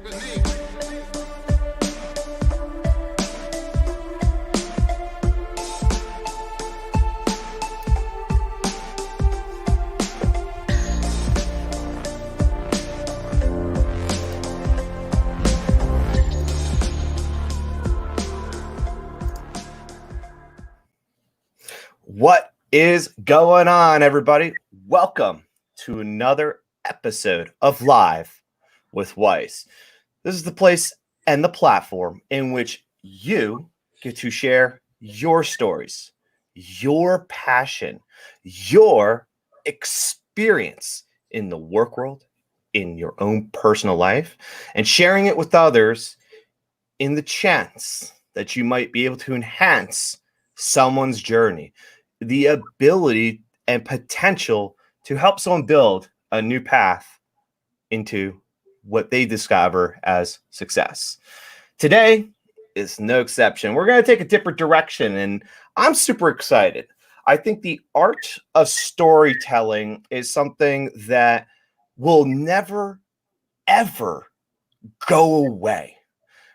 What is going on, everybody? Welcome to another episode of Live with Weiss. This is the place and the platform in which you get to share your stories, your passion, your experience in the work world, in your own personal life, and sharing it with others in the chance that you might be able to enhance someone's journey, the ability and potential to help someone build a new path into what they discover as success. Today is no exception. We're going to take a different direction, and I'm super excited. I think the art of storytelling is something that will never, ever go away.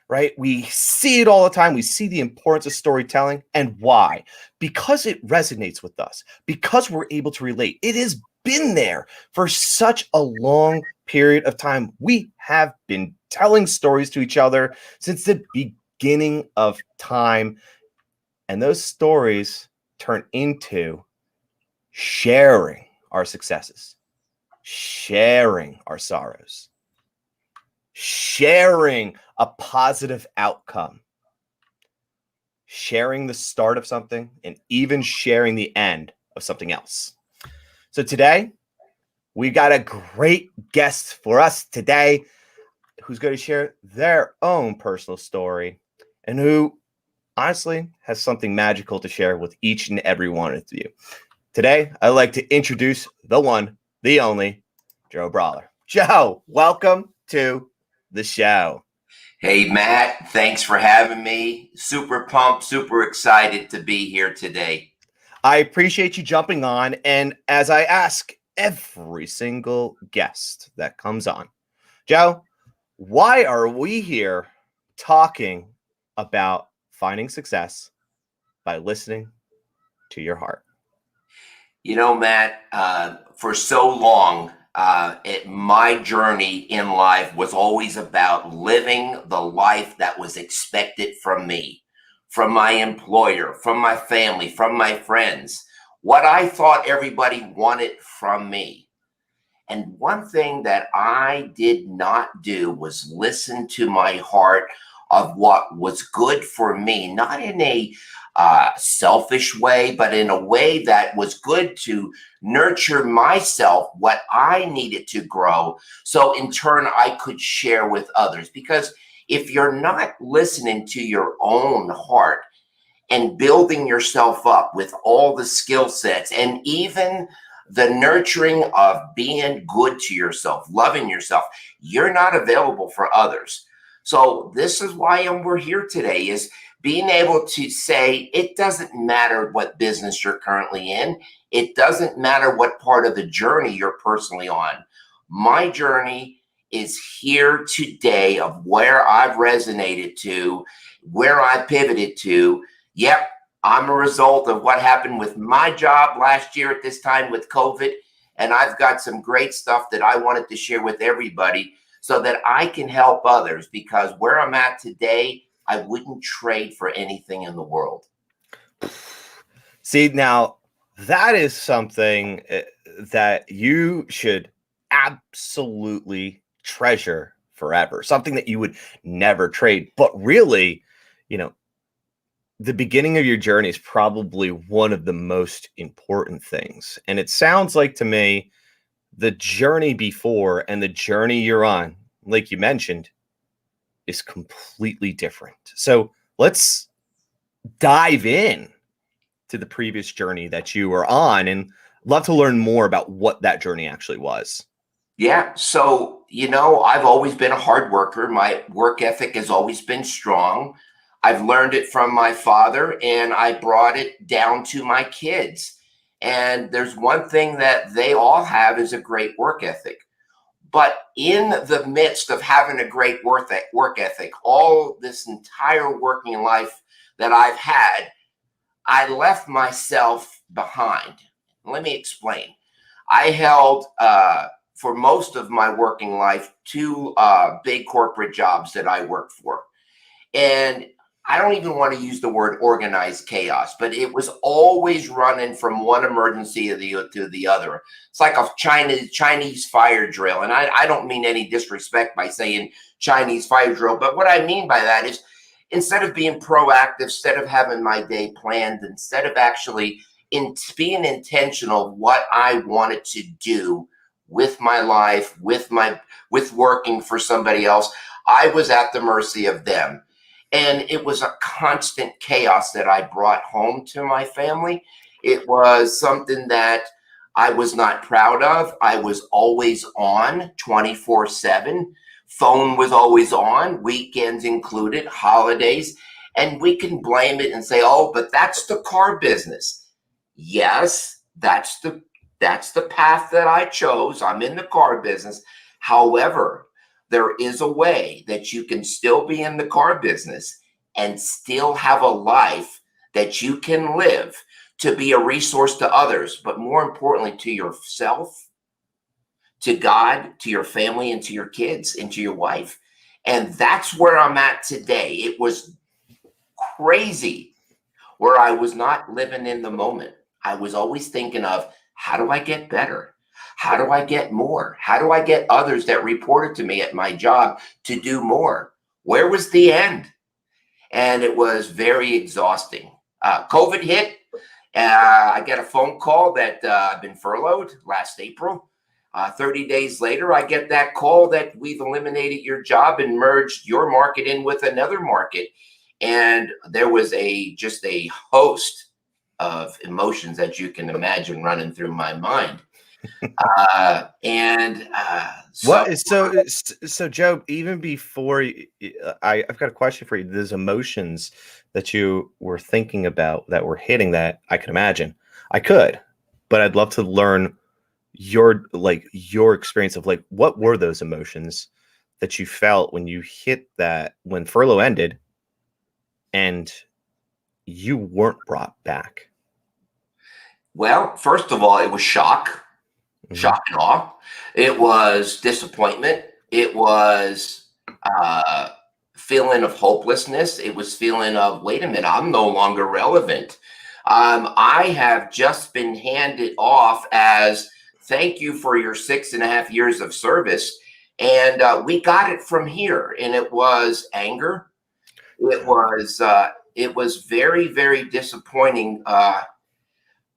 Right? We see it all the time. We see the importance of storytelling. And why? Because it resonates with us, because we're able to relate. It has been there for such a long period of time. We have been telling stories to each other since the beginning of time. And those stories turn into sharing our successes, sharing our sorrows, sharing a positive outcome, sharing the start of something, and even sharing the end of something else. So today, we got a great guest for us today who's going to share their own personal story and who honestly has something magical to share with each and every one of you. Today, I'd like to introduce the one, the only, Joe Brahler. Joe, welcome to the show. Hey, Matt, thanks for having me. Super pumped, super excited to be here today. I appreciate you jumping on. And as I ask every single guest that comes on, Joe, why are we here talking about finding success by listening to your heart? You know, Matt, for so long, my journey in life was always about living the life that was expected from me, from my employer, from my family, from my friends, what I thought everybody wanted from me. And one thing that I did not do was listen to my heart of what was good for me, not in a selfish way, but in a way that was good to nurture myself, what I needed to grow. So in turn, I could share with others. Because if you're not listening to your own heart and building yourself up with all the skill sets and even the nurturing of being good to yourself, loving yourself, you're not available for others. So this is why we're here today, is being able to say it doesn't matter what business you're currently in. It doesn't matter what part of the journey you're personally on. My journey is here today of where I've resonated to, where I pivoted to. Yep, I'm a result of what happened with my job last year at this time with COVID. And I've got some great stuff that I wanted to share with everybody so that I can help others, because where I'm at today, I wouldn't trade for anything in the world. See, now that is something that you should absolutely treasure forever, something that you would never trade. But really, the beginning of your journey is probably one of the most important things. And it sounds like to me, the journey before and the journey you're on, like you mentioned, is completely different. So let's dive in to the previous journey that you were on, and love to learn more about what that journey actually was. Yeah. So, I've always been a hard worker. My work ethic has always been strong. I've learned it from my father, and I brought it down to my kids. And there's one thing that they all have is a great work ethic. But in the midst of having a great work ethic, all this entire working life that I've had, I left myself behind. Let me explain. I held, for most of my working life, two big corporate jobs that I worked for. And I don't even want to use the word organized chaos, but it was always running from one emergency to the other. It's like a Chinese fire drill. And I don't mean any disrespect by saying Chinese fire drill, but what I mean by that is instead of being proactive, instead of having my day planned, instead of actually being intentional of what I wanted to do with my life, with working for somebody else, I was at the mercy of them. And it was a constant chaos that I brought home to my family. It was something that I was not proud of. I was always on 24/7. Phone was always on, weekends included, holidays. And we can blame it and say, oh, but that's the car business. Yes, that's the path that I chose. I'm in the car business. However, there is a way that you can still be in the car business and still have a life that you can live to be a resource to others, but more importantly, to yourself, to God, to your family, and to your kids, and to your wife. And that's where I'm at today. It was crazy where I was not living in the moment. I was always thinking of, how do I get better? How do I get more? How do I get others that reported to me at my job to do more? Where was the end? And it was very exhausting. COVID hit. I got a phone call that I've been furloughed last April. 30 days later, I get that call that we've eliminated your job and merged your market in with another market. And there was just a host of emotions that you can imagine running through my mind. So Joe, even before I've got a question for you. Those emotions that you were thinking about that were hitting that, I can imagine. I could, but I'd love to learn your experience of what were those emotions that you felt when you hit that, when furlough ended and you weren't brought back. Well, first of all, it was shock. Shock and awe. It was disappointment. It was feeling of hopelessness. It was feeling of, wait a minute, I'm no longer relevant. I have just been handed off as thank you for your 6.5 years of service. And we got it from here. And it was anger. It was very, very disappointing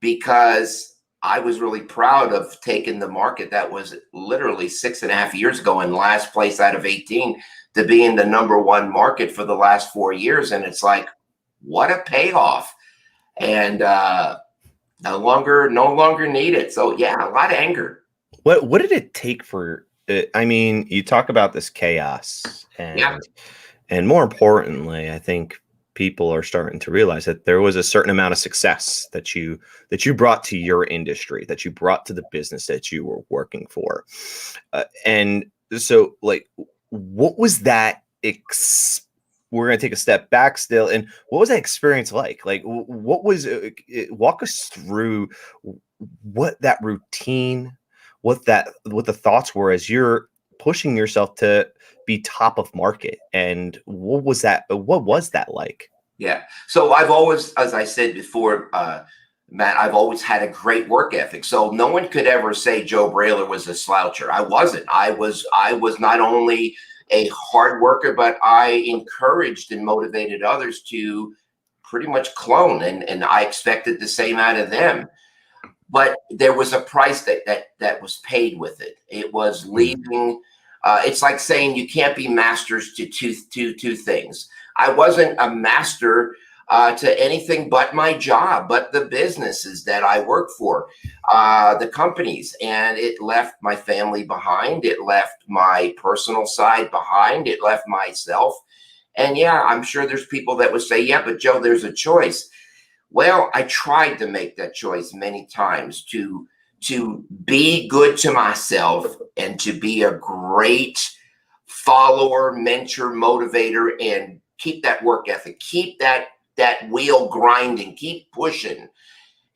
because I was really proud of taking the market that was literally 6.5 years ago in last place out of 18 to being the number one market for the last 4 years. And it's like, what a payoff. And no longer need it. So yeah, a lot of anger. What did it take for it? I mean, you talk about this chaos and more importantly, I think people are starting to realize that there was a certain amount of success that you brought to your industry, that you brought to the business that you were working for. And so what was that? We're going to take a step back still. And what was that experience like? What was, walk us through what that routine, what the thoughts were as you're pushing yourself to be top of market, and what was that like? Yeah. So I've always, as I said before, Matt, I've always had a great work ethic. So no one could ever say Joe Brahler was a sloucher. I wasn't. I was not only a hard worker, but I encouraged and motivated others to pretty much clone, and I expected the same out of them. But there was a price that was paid with it. It was leaving. It's like saying you can't be masters to two things. I wasn't a master to anything but my job, but the businesses that I work for, the companies, and it left my family behind. It left my personal side behind. It left myself. And yeah, I'm sure there's people that would say, yeah, but Joe, there's a choice. Well, I tried to make that choice many times to to be good to myself and to be a great follower, mentor, motivator, and keep that work ethic, keep that wheel grinding, keep pushing.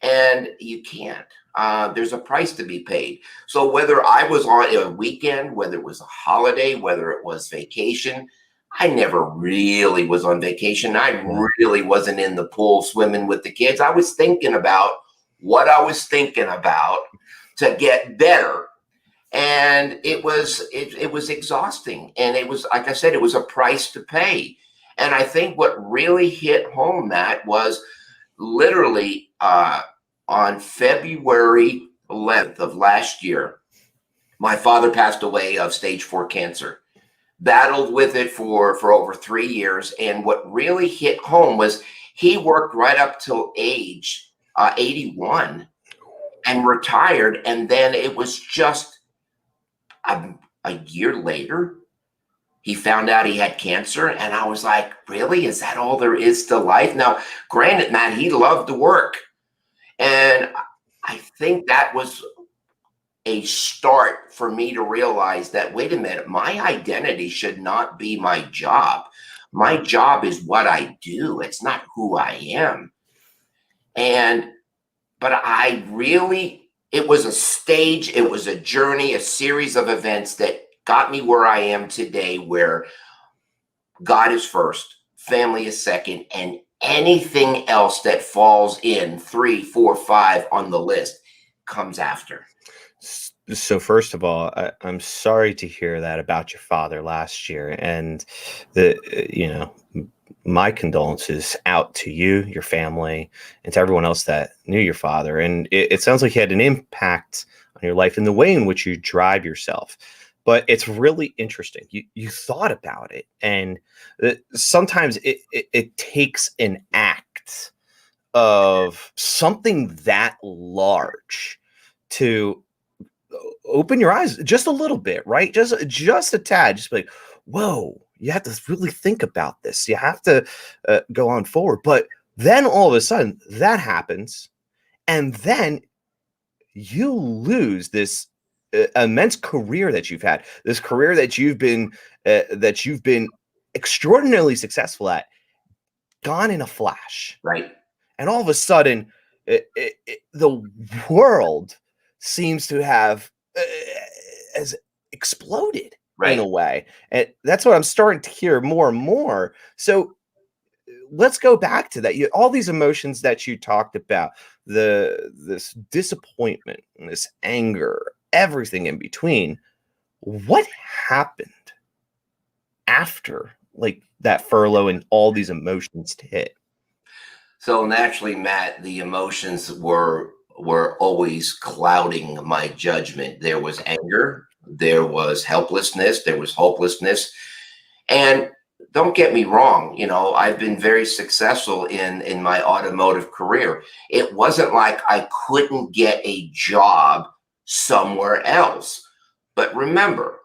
And you can't. There's a price to be paid. So whether I was on a weekend, whether it was a holiday, whether it was vacation, I never really was on vacation. I really wasn't in the pool swimming with the kids. I was thinking about what I was thinking about to get better. And it was exhausting. And it was, like I said, it was a price to pay. And I think what really hit home, Matt, was literally on February 11th of last year, my father passed away of stage 4 cancer. Battled with it for over 3 years. And what really hit home was he worked right up till age 81 and retired. And then it was just a year later, he found out he had cancer. And I was like, really? Is that all there is to life? Now, granted, Matt, he loved to work. And I think that was a start for me to realize that, wait a minute, my identity should not be my job. My job is what I do. It's not who I am. But it was a stage, it was a journey, a series of events that got me where I am today, where God is first, family is second, and anything else that falls in 3, 4, 5 on the list comes after. So first of all, I'm sorry to hear that about your father last year, and my condolences out to you, your family, and to everyone else that knew your father. And it sounds like he had an impact on your life in the way in which you drive yourself. But it's really interesting. You thought about it, and sometimes it takes an act of something that large to open your eyes just a little bit, right? Just a tad. Just like, whoa, you have to really think about this. You have to go on forward. But then all of a sudden that happens, and then you lose this immense career that you've had, this career that you've been extraordinarily successful at, gone in a flash. Right. And all of a sudden, the world seems to have has exploded in a way. And that's what I'm starting to hear more and more. So let's go back to that. All these emotions that you talked about, this disappointment, this anger, everything in between. What happened after like that furlough and all these emotions to hit? So naturally, Matt, the emotions were always clouding my judgment. There was anger, there was helplessness, there was hopelessness. And don't get me wrong, I've been very successful in my automotive career. It wasn't like I couldn't get a job somewhere else. But remember,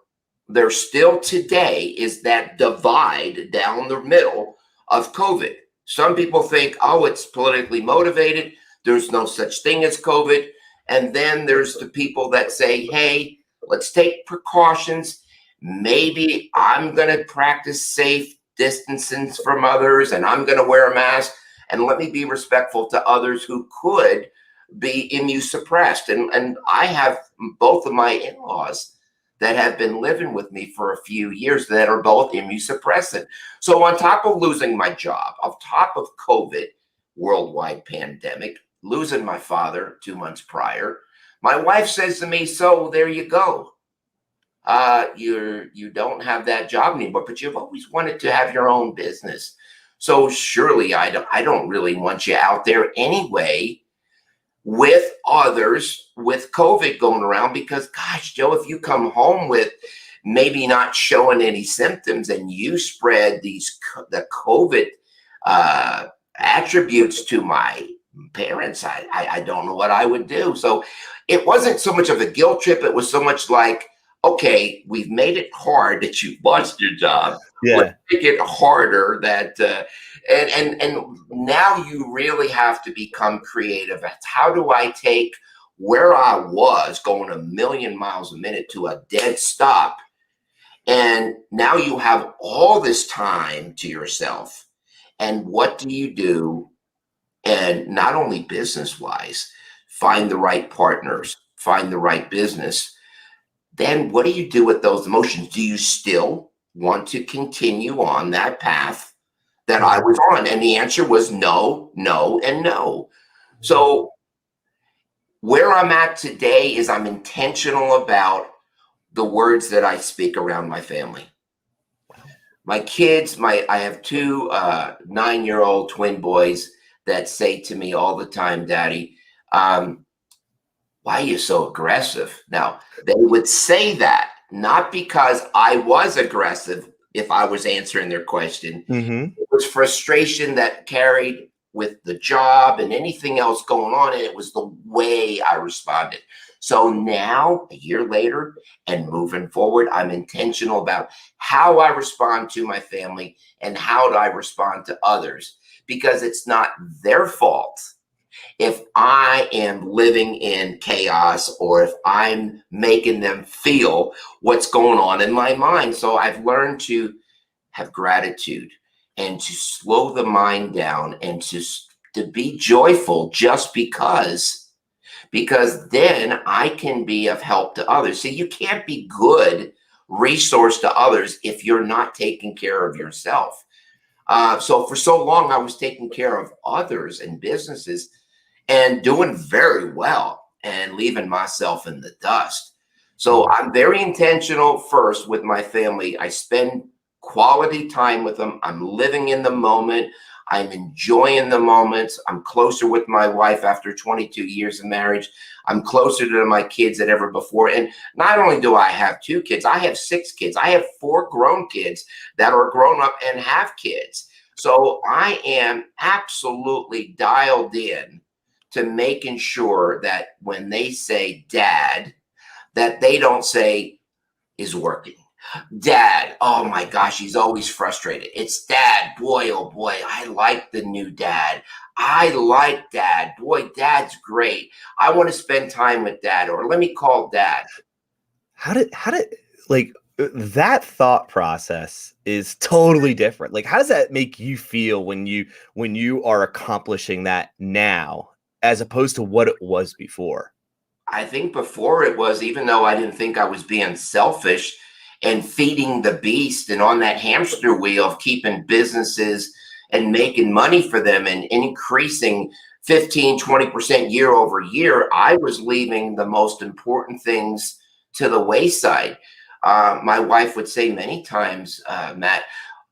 there still today is that divide down the middle of COVID. Some people think, oh, it's politically motivated. There's no such thing as COVID. And then there's the people that say, hey, let's take precautions. Maybe I'm going to practice safe distancing from others, and I'm going to wear a mask, and let me be respectful to others who could be immunosuppressed. And I have both of my in-laws that have been living with me for a few years that are both immunosuppressant. So on top of losing my job, on top of COVID, worldwide pandemic, losing my father 2 months prior, my wife says to me, so there you go. You don't have that job anymore, but you've always wanted to have your own business. So surely I don't really want you out there anyway with others with COVID going around, because gosh, Joe, if you come home with maybe not showing any symptoms and you spread the COVID attributes to my parents, I don't know what I would do. So it wasn't so much of a guilt trip. It was so much like, okay, we've made it hard that you lost your job. Yeah. Let's make it harder that, and now you really have to become creative. How do I take where I was going a million miles a minute to a dead stop. And now you have all this time to yourself. And what do you do? And not only business wise, find the right partners, find the right business. Then what do you do with those emotions? Do you still want to continue on that path that I was on? And the answer was no, no, and no. So where I'm at today is I'm intentional about the words that I speak around my family. My kids, I have two 9-year-old twin boys that say to me all the time, Daddy, why are you so aggressive? Now, they would say that not because I was aggressive if I was answering their question. Mm-hmm. It was frustration that carried with the job and anything else going on, and it was the way I responded. So now, a year later and moving forward, I'm intentional about how I respond to my family and how do I respond to others, because it's not their fault if I am living in chaos or if I'm making them feel what's going on in my mind. So I've learned to have gratitude and to slow the mind down and to be joyful just because then I can be of help to others. See, you can't be good resource to others if you're not taking care of yourself. So for so long, I was taking care of others and businesses and doing very well and leaving myself in the dust. So I'm very intentional first with my family. I spend quality time with them. I'm living in the moment. I'm enjoying the moments. I'm closer with my wife after 22 years of marriage. I'm closer to my kids than ever before. And not only do I have 2 kids, I have 6 kids. I have 4 grown kids that are grown up and have kids. So I am absolutely dialed in to making sure that when they say dad, that they don't say is working. Dad, oh my gosh, he's always frustrated. It's dad, boy, oh boy, I like the new dad. I like dad. Boy, dad's great. I want to spend time with dad, or let me call dad. How did like that thought process is totally different. Like, how does that make you feel when you are accomplishing that now as opposed to what it was before? I think before it was, even though I didn't think I was being selfish and feeding the beast and on that hamster wheel of keeping businesses and making money for them and increasing 15-20% year over year, I was leaving the most important things to the wayside. My wife would say many times, Matt,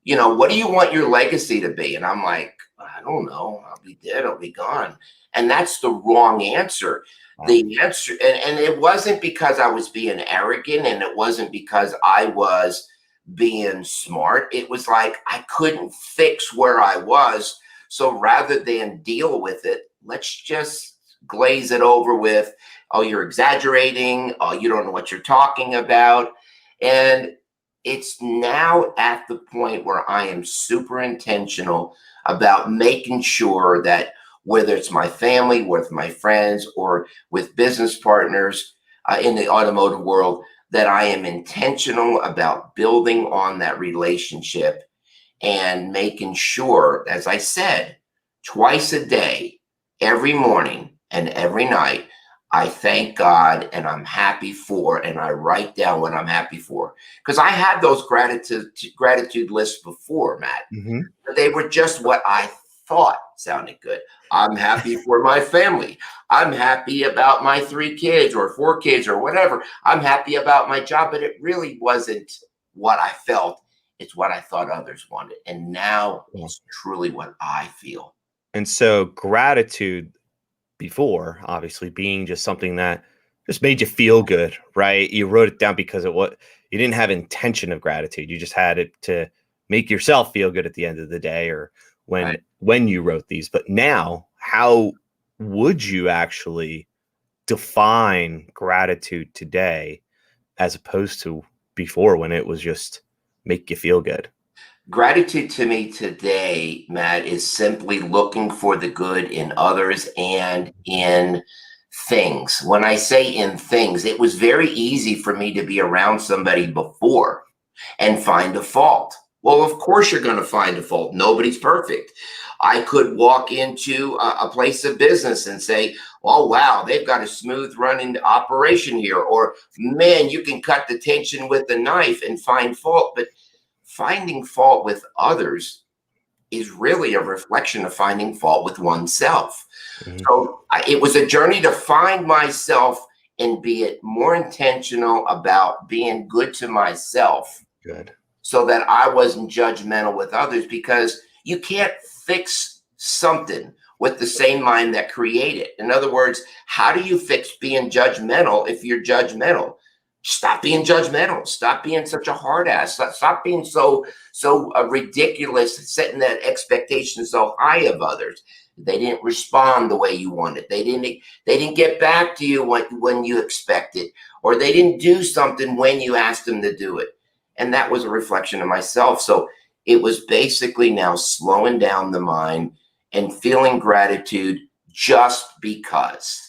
what do you want your legacy to be? And I'm like, I don't know. I'll be dead. I'll be gone. And that's the wrong answer. The answer, and it wasn't because I was being arrogant and it wasn't because I was being smart. It was like I couldn't fix where I was. So rather than deal with it, let's just glaze it over with, oh, you're exaggerating. Oh, you don't know what you're talking about. And it's now at the point where I am super intentional about making sure that whether it's my family, with my friends, or with business partners in the automotive world, that I am intentional about building on that relationship and making sure, as I said, twice a day, every morning and every night, I thank God and I'm happy for, and I write down what I'm happy for. Because I had those gratitude lists before, Matt, Mm-hmm. but they were just what I thought sounded good. I'm happy for my family. I'm happy about my 3 kids or 4 kids or whatever. I'm happy about my job, but it really wasn't what I felt. It's what I thought others wanted. And now it's truly what I feel. And so gratitude before, obviously, being just something that just made you feel good, right? You wrote it down because you didn't have intention of gratitude. You just had it to make yourself feel good at the end of the day, or when you wrote these. But now, how would you actually define gratitude today as opposed to before, when it was just make you feel good? Gratitude to me today, Matt, is simply looking for the good in others and in things. When I say in things, it was very easy for me to be around somebody before and find a fault. Well, of course you're going to find a fault. Nobody's perfect. I could walk into a place of business and say, oh, wow, they've got a smooth running operation here. Or, man, you can cut the tension with a knife and find fault. But finding fault with others is really a reflection of finding fault with oneself. Mhm. So it was a journey to find myself and be it more intentional about being good to myself Good. so that I wasn't judgmental with others, because you can't fix something with the same mind that created it. In other words, how do you fix being judgmental if you're judgmental? Stop being judgmental. Stop being such a hard ass. Stop being so ridiculous, setting that expectation so high of others. They didn't respond the way you wanted. They didn't get back to you when you expected, or they didn't do something when you asked them to do it. And that was a reflection of myself. So it was basically now slowing down the mind and feeling gratitude just because.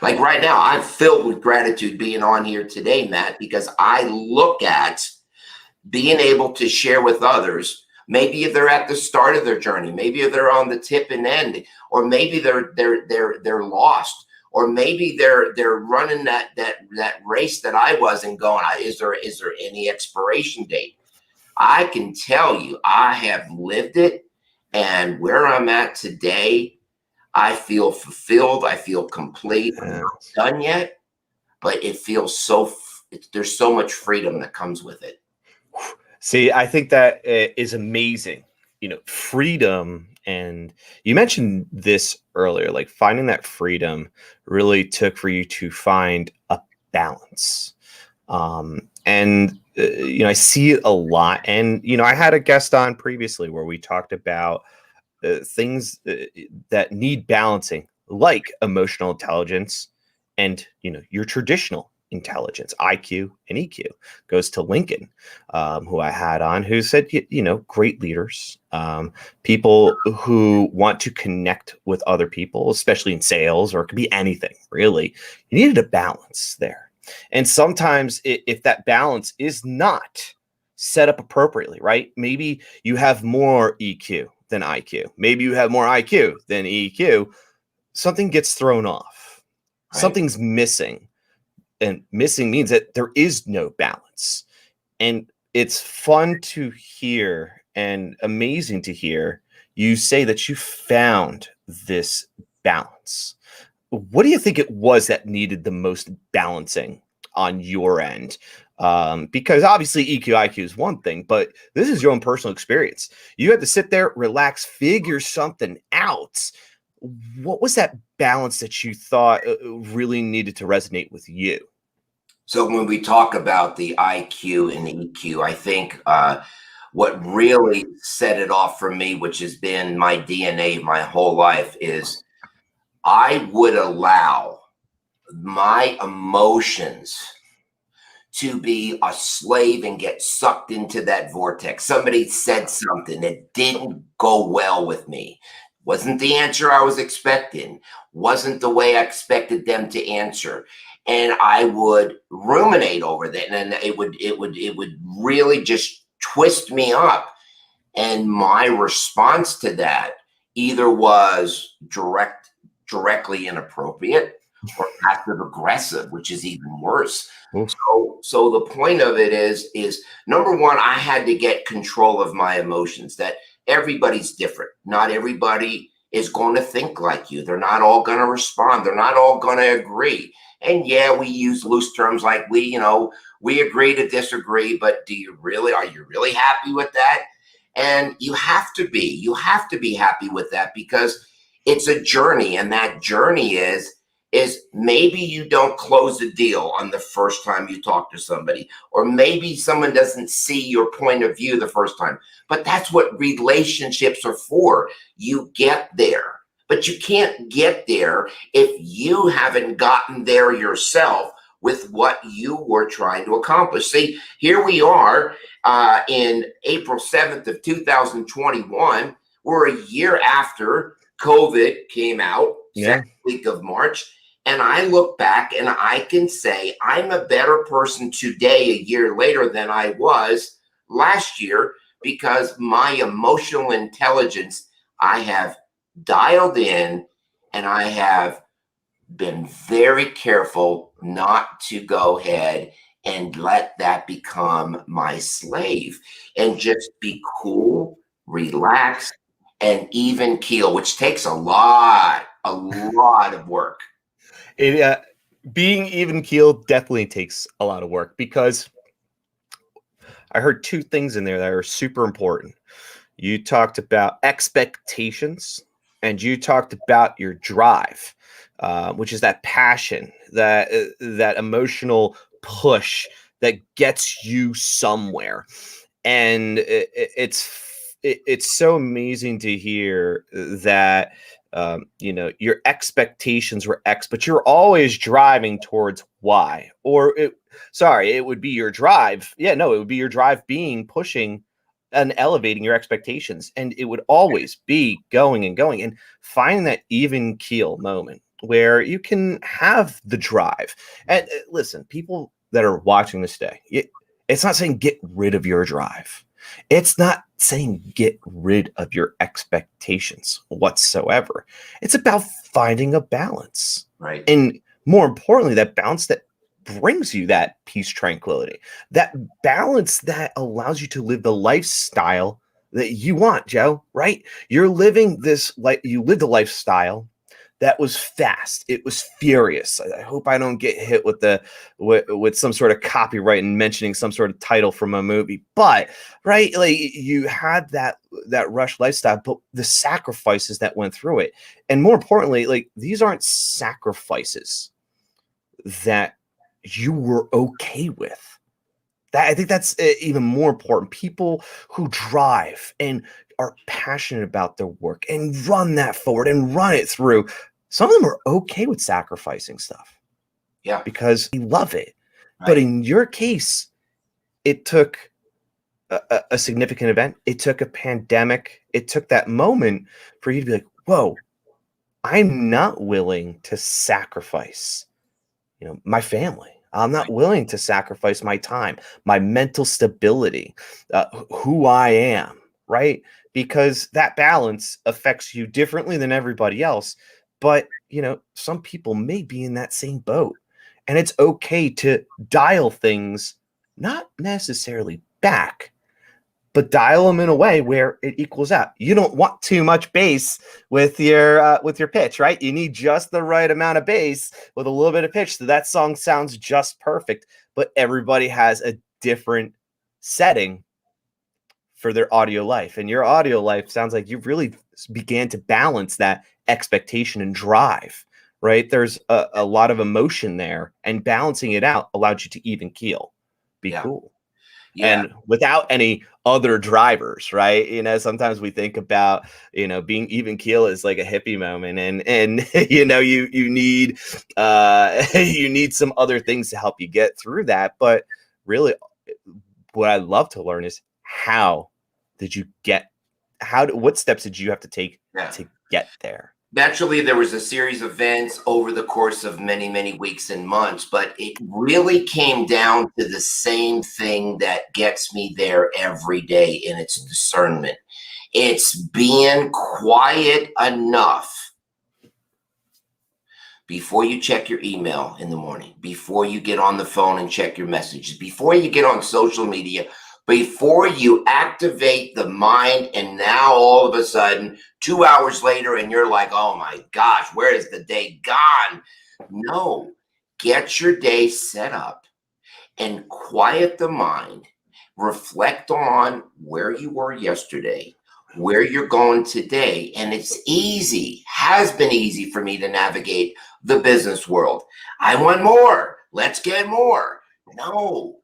Like right now, I'm filled with gratitude being on here today, Matt, because I look at being able to share with others. Maybe they're at the start of their journey, maybe they're on the tip and end, or maybe they're lost, or maybe they're running that race that I was and going, is there any expiration date? I can tell you, I have lived it, and where I'm at today, I feel fulfilled. I feel complete. I'm Yeah. not done yet, but it feels there's so much freedom that comes with it. See, I think that is amazing. Freedom, and you mentioned this earlier, like finding that freedom really took for you to find a balance. And I see it a lot. And I had a guest on previously where we talked about things that need balancing, like emotional intelligence and your traditional intelligence, IQ and EQ. Goes to Lincoln, who I had on, who said great leaders, people who want to connect with other people, especially in sales, or it could be anything really. You needed a balance there, and sometimes if that balance is not set up appropriately, right? Maybe you have more EQ than IQ. Maybe you have more IQ than EQ. Something gets thrown off. Right. Something's missing. And missing means that there is no balance. And it's fun to hear and amazing to hear you say that you found this balance. What do you think it was that needed the most balancing on your end? Because obviously EQ, IQ is one thing, but this is your own personal experience. You had to sit there, relax, figure something out. What was that balance that you thought really needed to resonate with you? So when we talk about the IQ and EQ, I think what really set it off for me, which has been my DNA my whole life, is I would allow my emotions to be a slave and get sucked into that vortex. Somebody said something that didn't go well with me. Wasn't the answer I was expecting. Wasn't the way I expected them to answer. And I would ruminate over that. And it would really just twist me up. And my response to that either was directly inappropriate, or passive aggressive, which is even worse. Oof. So the point of it is number one, I had to get control of my emotions. That everybody's different. Not everybody is going to think like you. They're not all going to respond. They're not all going to agree. And yeah, we use loose terms like we agree to disagree, but are you really happy with that? And you have to be happy with that, because it's a journey, and that journey is maybe you don't close a deal on the first time you talk to somebody, or maybe someone doesn't see your point of view the first time. But that's what relationships are for. You get there, but you can't get there if you haven't gotten there yourself with what you were trying to accomplish. See, here we are in April 7th of 2021. We're a year after COVID came out, Yeah. second week of March. And I look back and I can say I'm a better person today, a year later, than I was last year, because my emotional intelligence, I have dialed in, and I have been very careful not to go ahead and let that become my slave, and just be cool, relax, and even keel, which takes a lot of work. It being even keeled definitely takes a lot of work, because I heard two things in there that are super important. You talked about expectations, and you talked about your drive, which is that passion, that emotional push that gets you somewhere. And it's so amazing to hear that your expectations were X, but you're always driving towards Y. It would be your drive. Yeah, no, it would be your drive being pushing and elevating your expectations, and it would always be going and going, and finding that even keel moment where you can have the drive. And listen, people that are watching this day, it's not saying get rid of your drive. It's not saying get rid of your expectations whatsoever. It's about finding a balance. Right. And more importantly, that balance that brings you that peace, tranquility, that balance that allows you to live the lifestyle that you want, Joe, right? You're living this, like, you lived a lifestyle that was fast. It was furious. I hope I don't get hit with some sort of copyright and mentioning some sort of title from a movie. But right, like, you had that rush lifestyle, but the sacrifices that went through it, and more importantly, like, these aren't sacrifices that you were okay with. I think that's even more important. People who drive and are passionate about their work and run that forward and run it through, some of them are okay with sacrificing stuff. Yeah. Because they love it. Right. But in your case, it took a significant event. It took a pandemic. It took that moment for you to be like, whoa, I'm not willing to sacrifice, my family. I'm not willing to sacrifice my time, my mental stability, who I am, right? Because that balance affects you differently than everybody else. But, some people may be in that same boat. And it's okay to dial things not necessarily back, but dial them in a way where it equals out. You don't want too much bass with your pitch, right? You need just the right amount of bass with a little bit of pitch, so that song sounds just perfect. But everybody has a different setting for their audio life, and your audio life sounds like you really began to balance that expectation and drive. Right? There's a lot of emotion there, and balancing it out allowed you to even keel, be cool. Yeah. And without any other drivers, right? Sometimes we think about, being even keel is like a hippie moment, and you need you need some other things to help you get through that. But really, what I'd love to learn is, what steps did you have to take to get there? Naturally, there was a series of events over the course of many, many weeks and months, but it really came down to the same thing that gets me there every day, and it's discernment. It's being quiet enough before you check your email in the morning, before you get on the phone and check your messages, before you get on social media, before you activate the mind, and now all of a sudden 2 hours later and you're like, oh my gosh, where is the day gone? No, get your day set up and quiet the mind. Reflect on where you were yesterday, where you're going today. And it's easy, has been easy for me to navigate the business world. I want more. Let's get more. No.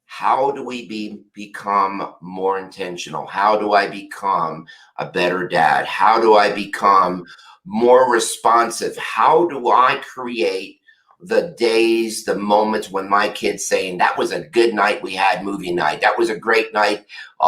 How do we become more intentional? How do I become a better dad? How do I become more responsive? How do I create the days, the moments when my kids saying, that was a good night, we had movie night. That was a great night.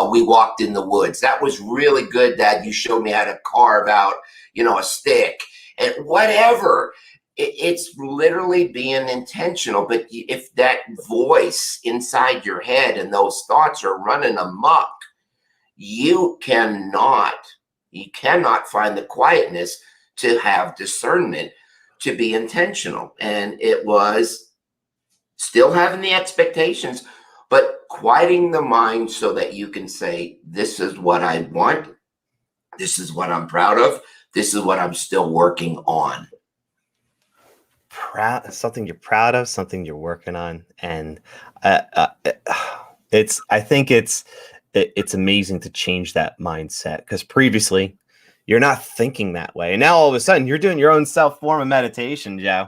We walked in the woods. That was really good, Dad. You showed me how to carve out, a stick, and whatever. It's literally being intentional. But if that voice inside your head and those thoughts are running amok, you cannot find the quietness to have discernment, to be intentional. And it was still having the expectations, but quieting the mind so that you can say, this is what I want, this is what I'm proud of, this is what I'm still working on. Something you're proud of, something you're working on. And I think it's amazing to change that mindset, because previously you're not thinking that way. And now all of a sudden you're doing your own self form of meditation, Joe.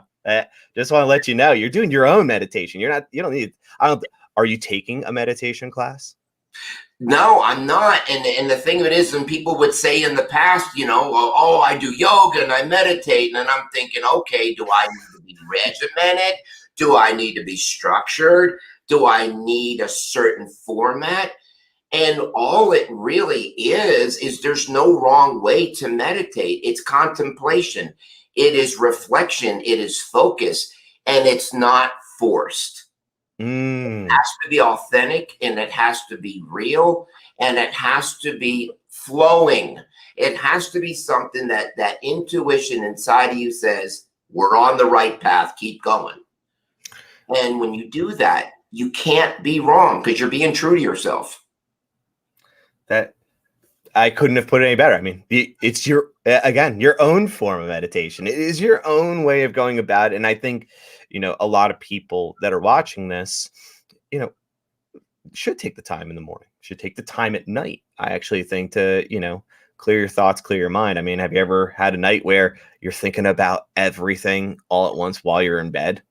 Just want to let you know you're doing your own meditation. You don't need, are you taking a meditation class? No, I'm not. And the thing of it is, and people would say in the past, oh, I do yoga and I meditate. And I'm thinking, okay, do I need to be regimented? Do I need to be structured? Do I need a certain format? And all it really is there's no wrong way to meditate. It's contemplation. It is reflection. It is focus. And it's not forced. It has to be authentic, and it has to be real, and it has to be flowing. It has to be something that intuition inside of you says, we're on the right path, keep going. And when you do that, you can't be wrong, because you're being true to yourself. That I couldn't have put it any better. I mean, it's your own form of meditation. It is your own way of going about it. And I think, a lot of people that are watching this, should take the time in the morning, should take the time at night. I actually think to, clear your thoughts, clear your mind. I mean, have you ever had a night where you're thinking about everything all at once while you're in bed?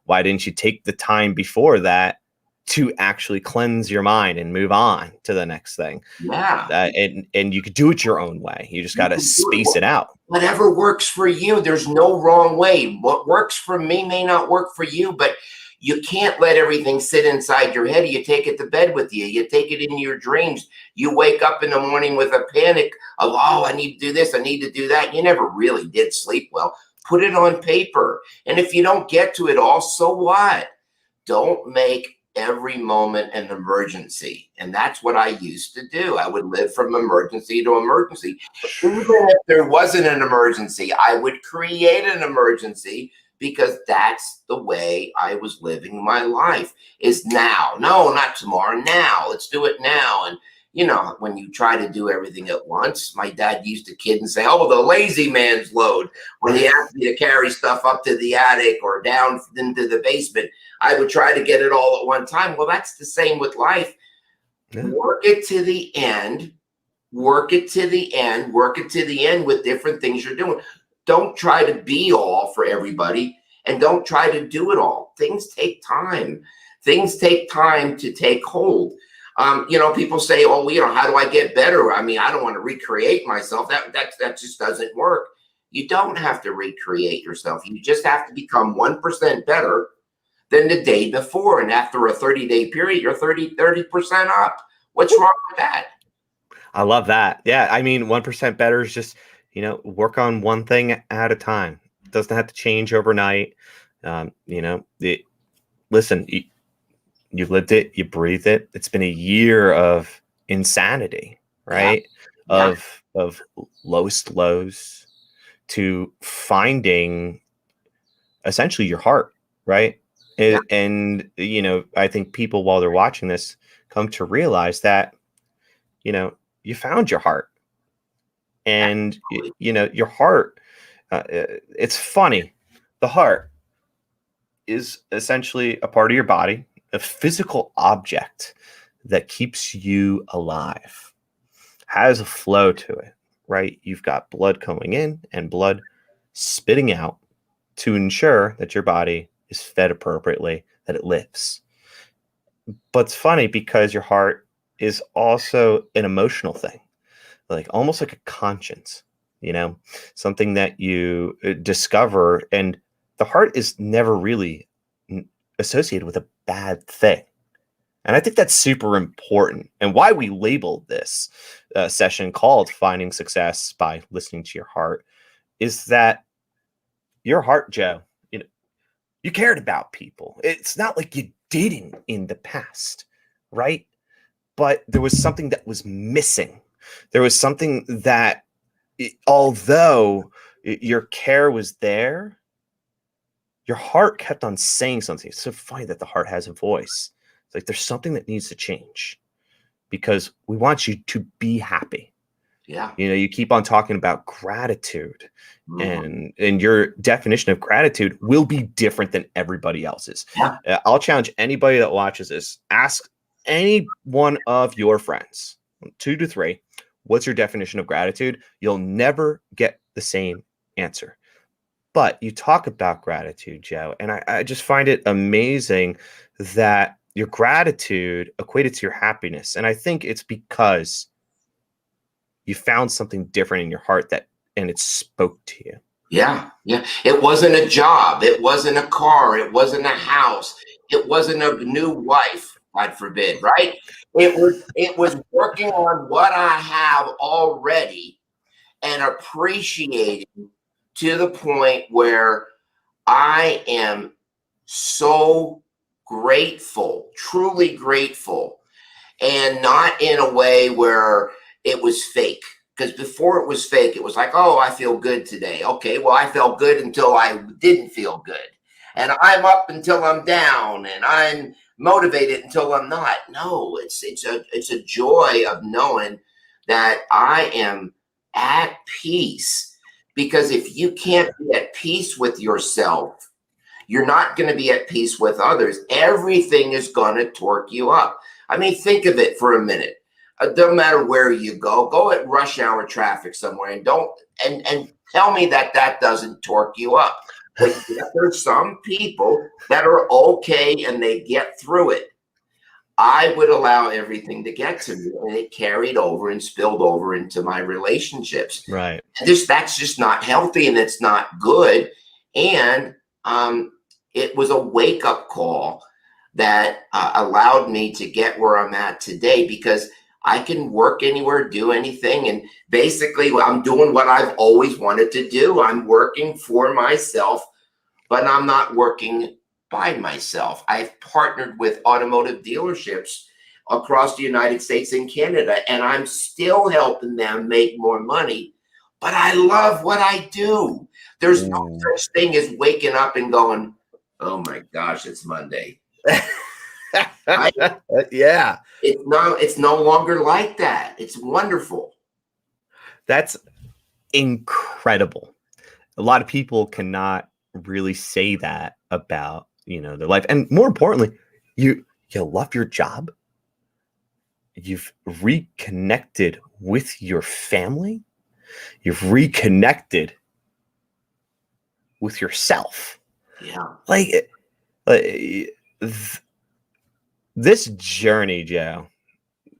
Why didn't you take the time before that to actually cleanse your mind and move on to the next thing? Yeah. And you could do it your own way. You just got to space it out. Whatever works for you. There's no wrong way. What works for me may not work for you, but you can't let everything sit inside your head. You take it to bed with you. You take it into your dreams. You wake up in the morning with a panic of, oh, I need to do this, I need to do that. You never really did sleep well. Put it on paper. And if you don't get to it all, so what? Don't make every moment an emergency. And that's what I used to do. I would live from emergency to emergency. Even if there wasn't an emergency, I would create an emergency, because that's the way I was living my life, is now. No, not tomorrow. Now. Let's do it now. And when you try to do everything at once, my dad used to kid and say, oh, the lazy man's load. When he asked me to carry stuff up to the attic or down into the basement, I would try to get it all at one time. Well, that's the same with life. Yeah. Work it to the end. Work it to the end. Work it to the end with different things you're doing. Don't try to be all for everybody, and don't try to do it all. Things take time. Things take time to take hold. People say, oh, how do I get better? I mean, I don't want to recreate myself. That just doesn't work. You don't have to recreate yourself. You just have to become 1% better than the day before. And after a 30-day period, you're 30% up. What's wrong with that? I love that. Yeah. I mean, 1% better is just, work on one thing at a time. It doesn't have to change overnight. Listen, you lived it, you breathed it. It's been a year of insanity, right? Yeah. Of lowest lows to finding essentially your heart, right? Yeah. And I think people, while they're watching this, come to realize that, you found your heart. And, your heart, it's funny. The heart is essentially a part of your body, a physical object that keeps you alive, has a flow to it, right? You've got blood coming in and blood spitting out to ensure that your body is fed appropriately, that it lives. But it's funny because your heart is also an emotional thing, like almost like a conscience, something that you discover. And the heart is never really associated with a bad thing. And I think that's super important, and why we labeled this session called Finding Success by Listening to Your Heart is that your heart, Joe, You cared about people. It's not like you didn't in the past, right? But there was something that was missing. There was something that, although your care was there, your heart kept on saying something. It's so funny that the heart has a voice. It's like there's something that needs to change because we want you to be happy. Yeah. You keep on talking about gratitude, Mhm. and your definition of gratitude will be different than everybody else's. Yeah. I'll challenge anybody that watches this. Ask any one of your friends, 2 to 3, what's your definition of gratitude? You'll never get the same answer. But you talk about gratitude, Joe, and I just find it amazing that your gratitude equated to your happiness. And I think it's because you found something different in your heart and it spoke to you. Yeah. Yeah. It wasn't a job. It wasn't a car. It wasn't a house. It wasn't a new wife, God forbid, right? It was working on what I have already and appreciating to the point where I am so grateful, truly grateful, and not in a way where it was fake. Because before it was fake, it was like, oh, I feel good today. Okay, well, I felt good until I didn't feel good. And I'm up until I'm down, and I'm motivated until I'm not. No, it's a joy of knowing that I am at peace. Because if you can't be at peace with yourself, you're not going to be at peace with others. Everything is going to torque you up. I mean, think of it for a minute. It doesn't matter where you go at rush hour traffic somewhere and tell me that doesn't torque you up. But yet there's some people that are okay and they get through it. I would allow everything to get to me, and it carried over and spilled over into my relationships. Right. And that's just not healthy, and it's not good. And it was a wake up call that allowed me to get where I'm at today, because I can work anywhere, do anything. And basically, I'm doing what I've always wanted to do. I'm working for myself, but I'm not working by myself. I've partnered with automotive dealerships across the United States and Canada, and I'm still helping them make more money. But I love what I do. There's no such thing as waking up and going, oh my gosh, it's Monday. Right? Yeah. It's no longer like that. It's wonderful. That's incredible. A lot of people cannot really say that about, their life. And more importantly, you love your job. You've reconnected with your family. You've reconnected with yourself. Yeah. Like this journey, Joe,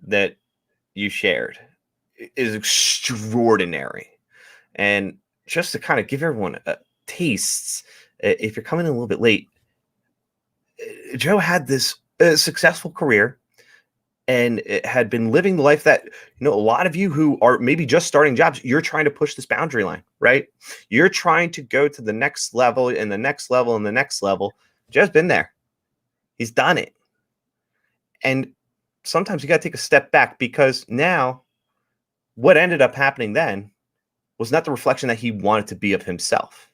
that you shared is extraordinary. And just to kind of give everyone a taste, if you're coming in a little bit late, Joe had this successful career and it had been living the life that, a lot of you who are maybe just starting jobs, you're trying to push this boundary line, right? You're trying to go to the next level and the next level and the next level. Joe's been there. He's done it. And sometimes you got to take a step back, because now what ended up happening then was not the reflection that he wanted to be of himself.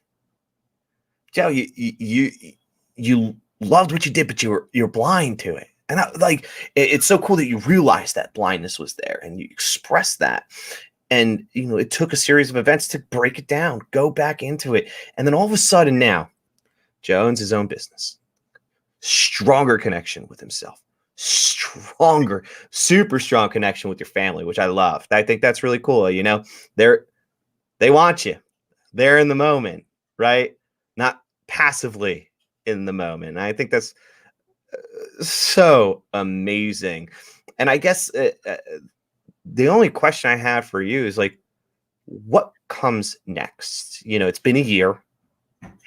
Joe, you loved what you did, but you're blind to it. And it's so cool that you realized that blindness was there and you expressed that. And, it took a series of events to break it down, go back into it. And then all of a sudden now, Joe owns his own business, stronger connection with himself, stronger, super strong connection with your family, which I love. I think that's really cool. They want you. They're in the moment, right? Not passively in the moment. And I think that's so amazing. And I guess the only question I have for you is what comes next? It's been a year,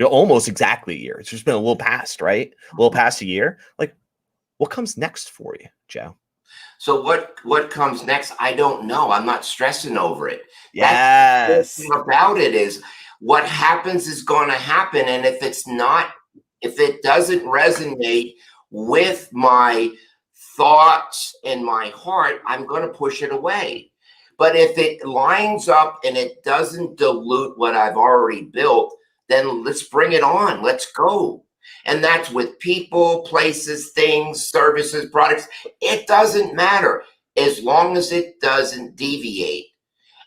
almost exactly a year. It's just been a little past, right? A little past a year. What comes next for you, Joe? So what comes next? I don't know. I'm not stressing over it. Yes. That's the thing about it is what happens is going to happen. And if it's not If it doesn't resonate with my thoughts and my heart, I'm going to push it away. But if it lines up and it doesn't dilute what I've already built, then let's bring it on. Let's go. And that's with people, places, things, services, products. It doesn't matter as long as it doesn't deviate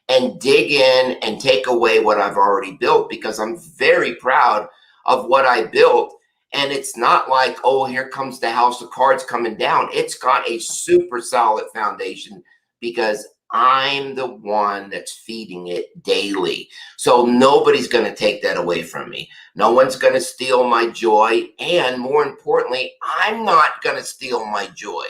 and dig in and take away what I've already built, because I'm very proud of what I built. And it's not like, oh, here comes the house of cards coming down. It's got a super solid foundation because I'm the one that's feeding it daily. So nobody's going to take that away from me. No one's going to steal my joy. And more importantly, I'm not going to steal my joy.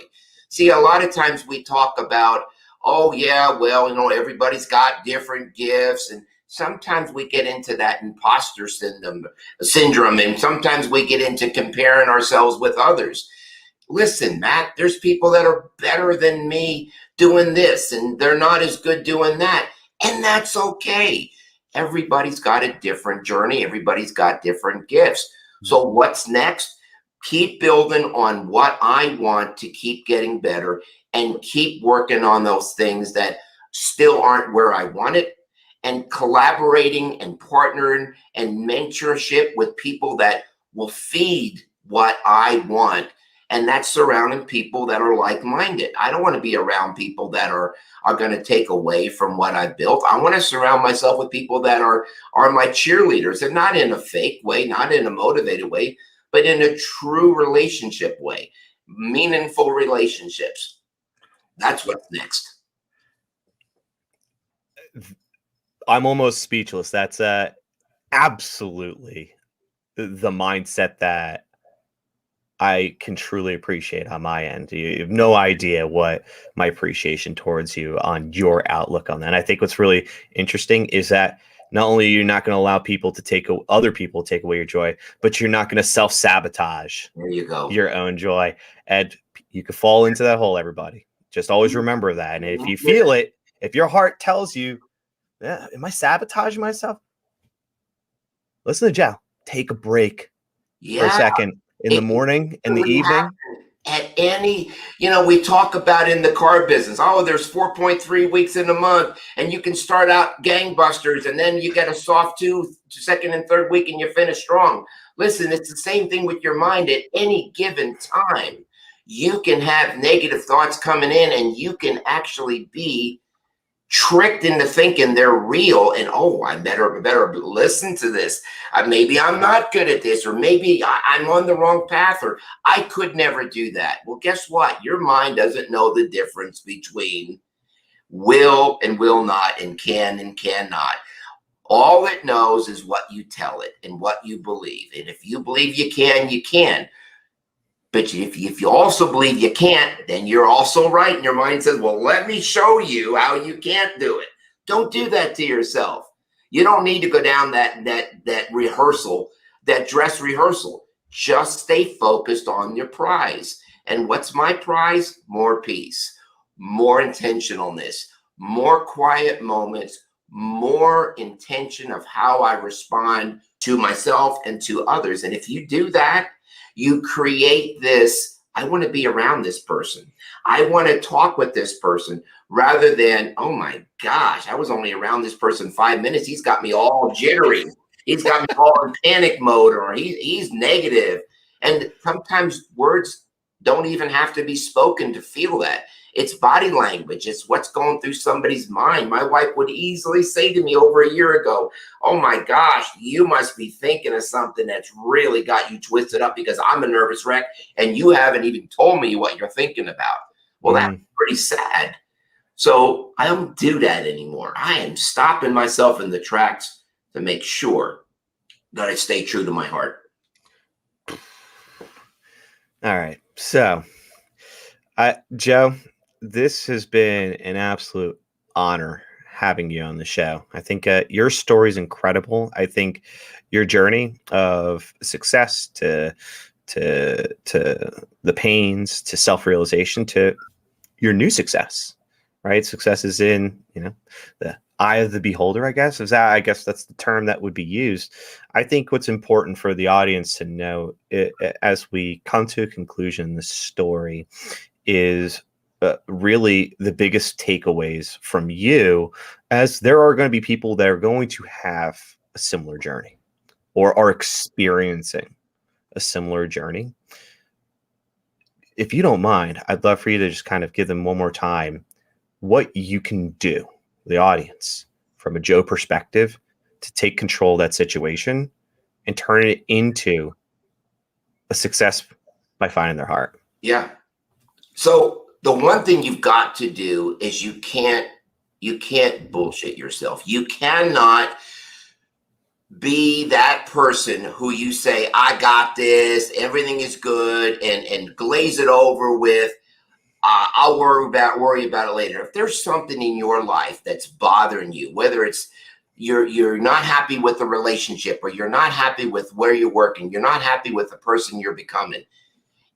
See, a lot of times we talk about, oh, yeah, well, everybody's got different gifts. And sometimes we get into that imposter syndrome. And sometimes we get into comparing ourselves with others. Listen, Matt, there's people that are better than me doing this, and they're not as good doing that. And that's okay. Everybody's got a different journey. Everybody's got different gifts. So what's next? Keep building on what I want to keep getting better and keep working on those things that still aren't where I want it, and collaborating and partnering and mentorship with people that will feed what I want. And that's surrounding people that are like-minded. I don't want to be around people that are going to take away from what I've built. I want to surround myself with people that are my cheerleaders, and not in a fake way, not in a motivated way, but in a true relationship way, meaningful relationships. That's what's next. I'm almost speechless. That's absolutely the mindset that I can truly appreciate on my end. You have no idea what my appreciation towards you on your outlook on that. And I think what's really interesting is that not only you're not going to allow people to take other people to take away your joy, but you're not going to self-sabotage There you go. your own joy. And you could fall into that hole, everybody. Just always remember that. And if you feel it, if your heart tells you, yeah, am I sabotaging myself? Listen to Joe. Take a break for a second. In the morning, in the evening. At any, we talk about in the car business, oh, there's 4.3 weeks in a month, and you can start out gangbusters, and then you get a soft second and third week, and you finish strong. Listen, it's the same thing with your mind. At any given time, you can have negative thoughts coming in, and you can actually be tricked into thinking they're real, and oh, I better listen to this. Maybe I'm not good at this, or maybe I'm on the wrong path, or I could never do that. Well, guess what? Your mind doesn't know the difference between will and will not, and can and cannot. All it knows is what you tell it and what you believe. And if you believe you can, you can. But if you also believe you can't, then you're also right. And your mind says, well, let me show you how you can't do it. Don't do that to yourself. You don't need to go down that rehearsal, that dress rehearsal. Just stay focused on your prize. And what's my prize? More peace, more intentionalness, more quiet moments, more intention of how I respond to myself and to others. And if you do that, you create this, I want to be around this person. I want to talk with this person, rather than, oh my gosh, I was only around this person 5 minutes. He's got me all jittery. He's got me all in panic mode, or he's negative. And sometimes words don't even have to be spoken to feel that. It's body language. It's what's going through somebody's mind. My wife would easily say to me over a year ago, oh my gosh, you must be thinking of something that's really got you twisted up, because I'm a nervous wreck and you haven't even told me what you're thinking about. Well, that's pretty sad. So I don't do that anymore. I am stopping myself in the tracks to make sure that I stay true to my heart. All right. So, Joe, this has been an absolute honor having you on the show. I think your story is incredible. I think your journey of success to the pains, to self-realization, to your new success, right? Success is in, the eye of the beholder, I guess. I guess that's the term that would be used. I think what's important for the audience to know as we come to a conclusion in this story is really the biggest takeaways from you, as there are going to be people that are going to have a similar journey or are experiencing a similar journey. If you don't mind, I'd love for you to just kind of give them one more time what you can do, the audience, from a Joe perspective, to take control of that situation and turn it into a success by finding their heart. Yeah. So the one thing you've got to do is you can't bullshit yourself. You cannot be that person who you say, I got this, everything is good, and glaze it over with, I'll worry about it later. If there's something in your life that's bothering you, whether it's you're not happy with the relationship, or you're not happy with where you're working, you're not happy with the person you're becoming,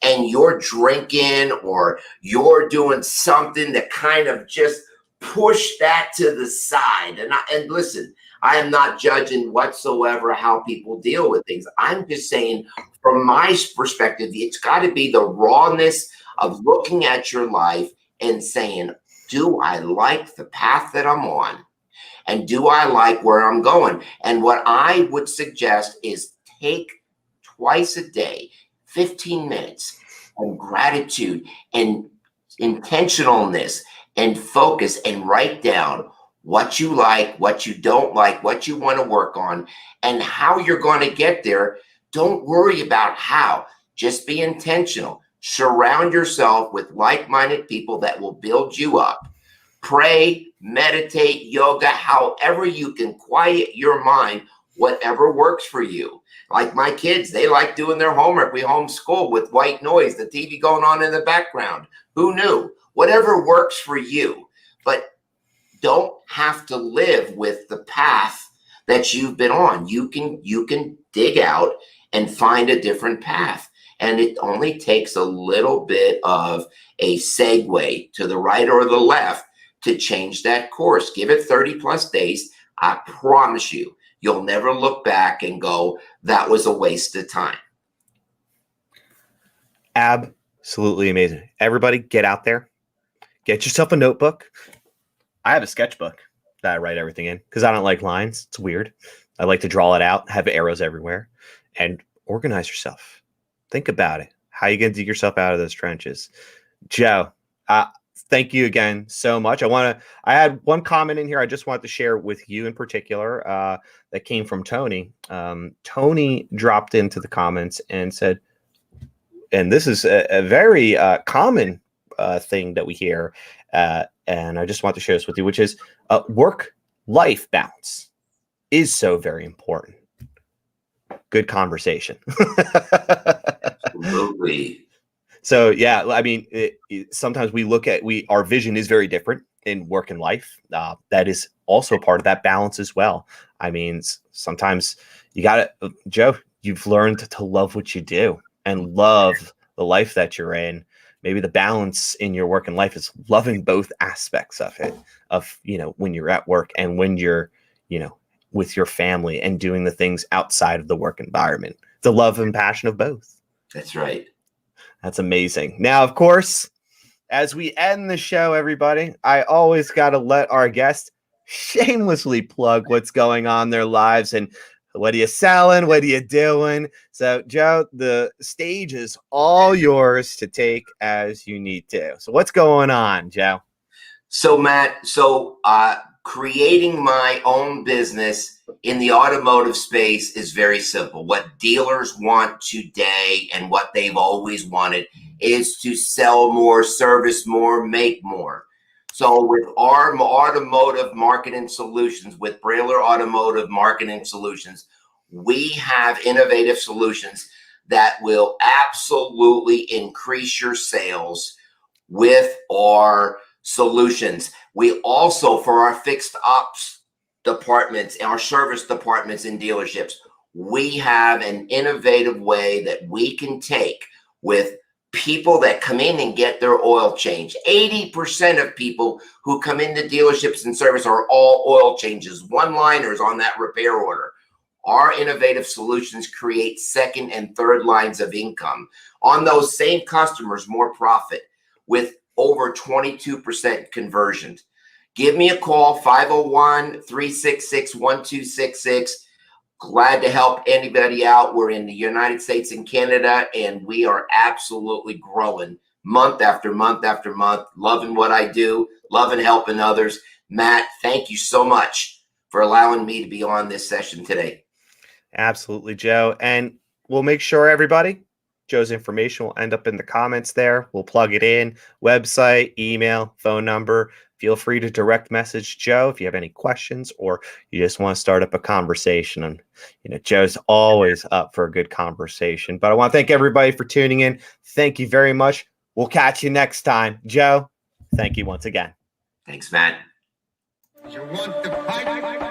and you're drinking or you're doing something that kind of just push that to the side. And listen, I am not judging whatsoever how people deal with things. I'm just saying, from my perspective, it's got to be the rawness of looking at your life and saying, do I like the path that I'm on? And do I like where I'm going? And what I would suggest is take twice a day, 15 minutes of gratitude and intentionalness and focus, and write down what you like, what you don't like, what you want to work on, and how you're going to get there. Don't worry about how. Just be intentional. Surround yourself with like-minded people that will build you up. Pray, meditate, yoga, however you can quiet your mind, whatever works for you. Like my kids, they like doing their homework. We homeschool with white noise, the TV going on in the background. Who knew? Whatever works for you. But don't have to live with the path that you've been on. You can dig out and find a different path. And it only takes a little bit of a segue to the right or the left to change that course. Give it 30 plus days. I promise you, you'll never look back and go, that was a waste of time. Absolutely amazing. Everybody get out there, get yourself a notebook. I have a sketchbook that I write everything in because I don't like lines. It's weird. I like to draw it out, have arrows everywhere, and organize yourself. Think about it. How are you going to dig yourself out of those trenches? Joe, thank you again so much. I had one comment in here I just wanted to share with you in particular that came from Tony. Tony dropped into the comments and said, and this is a very common thing that we hear, and I just want to share this with you, which is work-life balance is so very important. Good conversation. Absolutely. So yeah, I mean, sometimes we look at our vision is very different in work and life. That is also part of that balance as well. I mean, sometimes you got to, Joe, you've learned to love what you do and love the life that you're in. Maybe the balance in your work and life is loving both aspects of it, of, when you're at work and when you're, with your family and doing the things outside of the work environment, the love and passion of both. That's right. That's amazing. Now, of course, as we end the show, everybody, I always got to let our guests shamelessly plug what's going on in their lives and what are you selling? What are you doing? So, Joe, the stage is all yours to take as you need to. So what's going on, Joe? So, Matt, creating my own business in the automotive space is very simple. What dealers want today and what they've always wanted is to sell more, service more, make more. So with our automotive marketing solutions, with Brahler Automotive Marketing Solutions, we have innovative solutions that will absolutely increase your sales with our solutions. We also, for our fixed ops departments and our service departments in dealerships, we have an innovative way that we can take with people that come in and get their oil changed. 80% of people who come into dealerships and service are all oil changes, one-liners on that repair order. Our innovative solutions create second and third lines of income on those same customers, more profit with over 22% conversions. Give me a call, 501-366-1266. Glad to help anybody out. We're in the United States and Canada, and we are absolutely growing month after month after month. Loving what I do, loving helping others. Matt, thank you so much for allowing me to be on this session today. Absolutely, Joe. And we'll make sure everybody, Joe's information will end up in the comments there. We'll plug it in, website, email, phone number. Feel free to direct message Joe if you have any questions or you just want to start up a conversation. And, Joe's always up for a good conversation. But I want to thank everybody for tuning in. Thank you very much. We'll catch you next time. Joe, thank you once again. Thanks, Matt. You want the pipe?